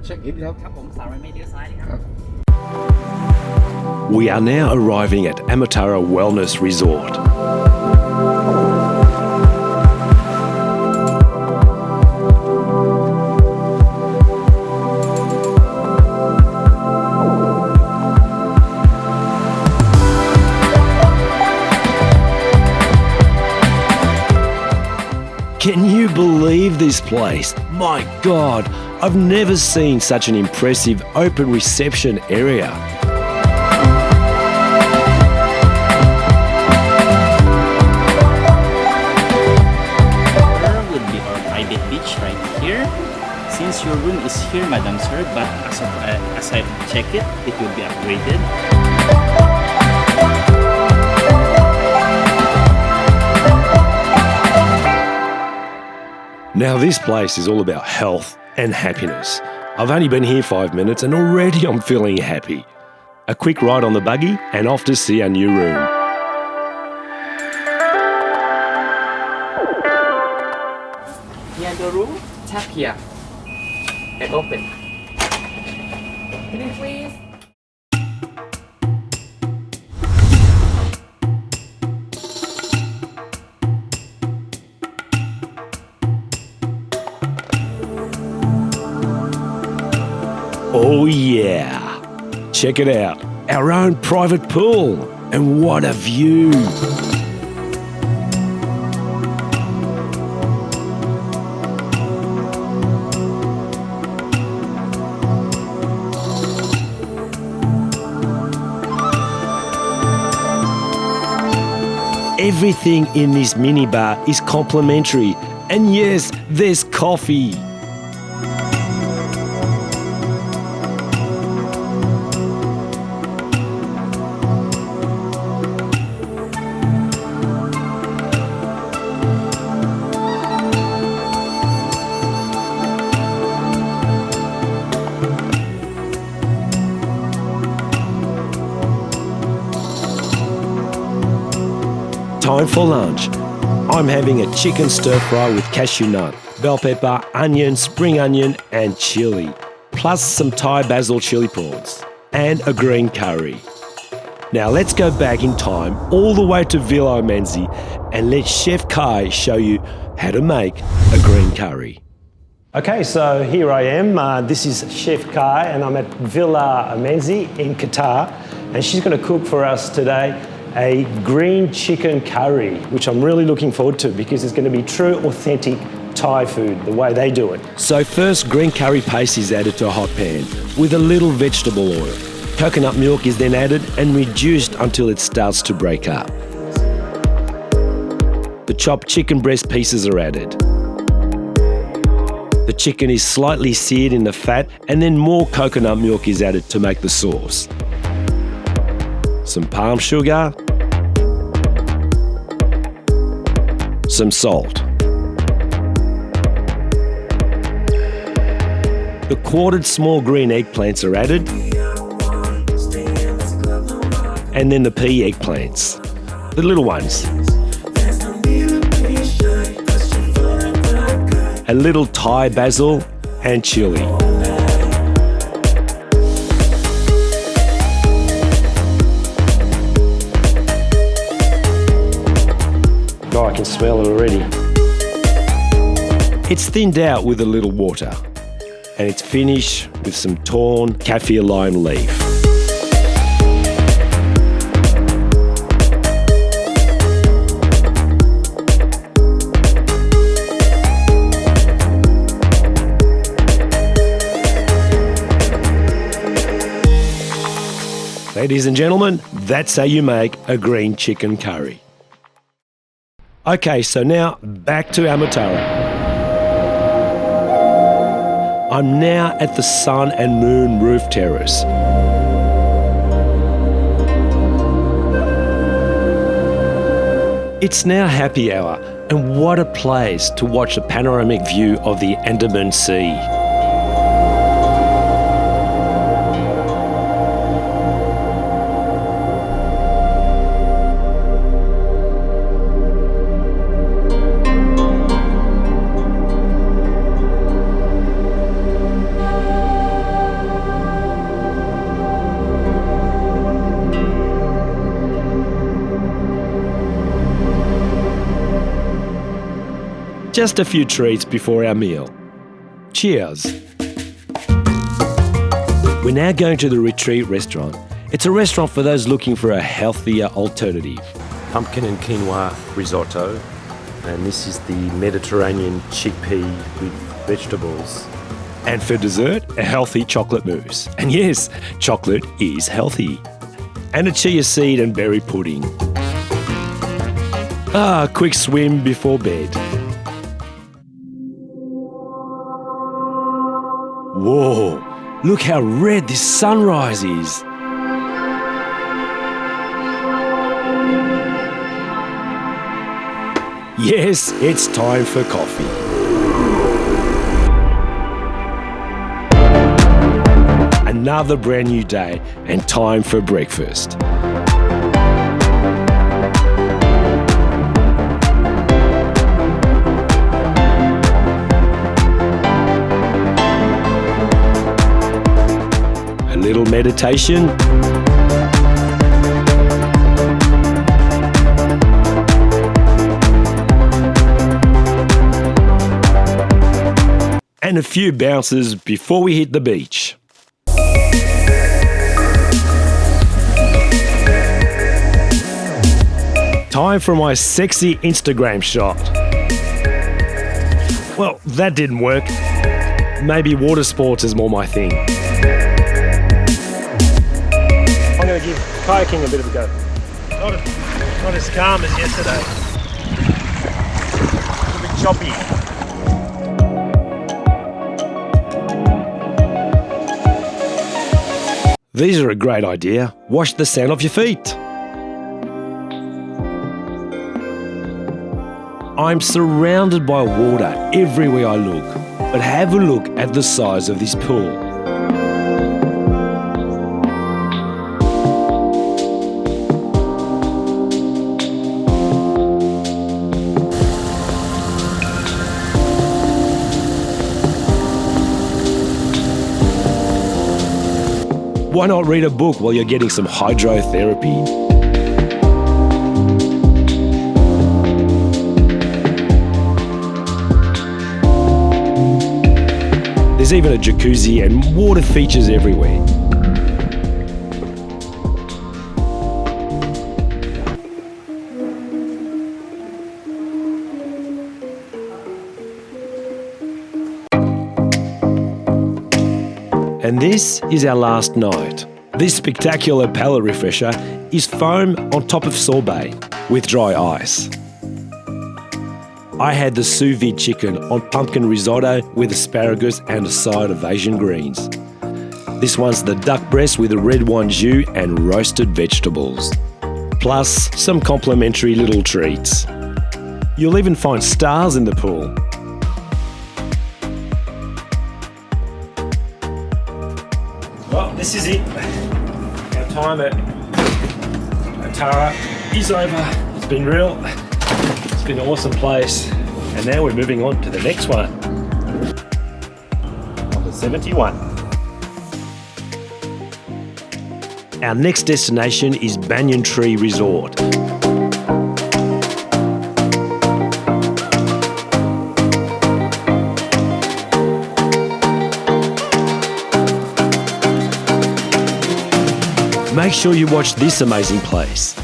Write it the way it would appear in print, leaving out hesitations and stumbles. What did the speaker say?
เช็คอินครับ ครับผมสาวไม่เลี้ยวซ้ายนะครับ We are now arriving at Amatara Wellness Resort. Can you believe this place? My God, I've never seen such an impressive open reception area. There would be our private beach right here. Since your room is here, Madam Sir, but as I check it, it will be upgraded. Now this place is all about health and happiness. I've only been here 5 minutes and already I'm feeling happy. A quick ride on the buggy and off to see our new room. Near the room, tap here and open. Can you please? Oh yeah! Check it out, our own private pool, and what a view! Everything in this minibar is complimentary, and yes, there's coffee. Time for lunch. I'm having a chicken stir fry with cashew nut, bell pepper, onion, spring onion and chilli, plus some Thai basil chili prawns and a green curry. Now let's go back in time all the way to Villa Omenzi and let Chef Kai show you how to make a green curry. Okay, so here I am. This is Chef Kai and I'm at Villa Omenzi in Qatar, and she's going to cook for us today a green chicken curry, which I'm really looking forward to because it's going to be true, authentic Thai food, the way they do it. So first, green curry paste is added to a hot pan with a little vegetable oil. Coconut milk is then added and reduced until it starts to break up. The chopped chicken breast pieces are added. The chicken is slightly seared in the fat and then more coconut milk is added to make the sauce. Some palm sugar, some salt. The quartered small green eggplants are added, and then the pea eggplants, the little ones. A little Thai basil and chili. Oh, I can smell it already. It's thinned out with a little water, and it's finished with some torn kaffir lime leaf. Ladies and gentlemen, that's how you make a green chicken curry. Okay, so now back to Amatara. I'm now at the Sun and Moon Roof Terrace. It's now happy hour, and what a place to watch a panoramic view of the Andaman Sea. Just a few treats before our meal. Cheers. We're now going to the Retreat restaurant. It's a restaurant for those looking for a healthier alternative. Pumpkin and quinoa risotto, and this is the Mediterranean chickpea with vegetables. And for dessert, a healthy chocolate mousse. And yes, chocolate is healthy. And a chia seed and berry pudding. A quick swim before bed. Whoa, look how red this sunrise is. Yes, it's time for coffee. Another brand new day and time for breakfast. A little meditation. And a few bounces before we hit the beach. Time for my sexy Instagram shot. Well, that didn't work. Maybe water sports is more my thing. I'm going to give kayaking a bit of a go. Not as calm as yesterday. A little bit choppy. These are a great idea. Wash the sand off your feet. I'm surrounded by water everywhere I look, but have a look at the size of this pool. Why not read a book while you're getting some hydrotherapy? There's even a jacuzzi and water features everywhere. And this is our last night. This spectacular palate refresher is foam on top of sorbet with dry ice. I had the sous vide chicken on pumpkin risotto with asparagus and a side of Asian greens. This one's the duck breast with a red wine jus and roasted vegetables. Plus some complimentary little treats. You'll even find stars in the pool. Well, this is it. Our time at Atara is over. It's been real. It's been an awesome place. And now we're moving on to the next one. Number 71. Our next destination is Banyan Tree Resort. Make sure you watch this amazing place.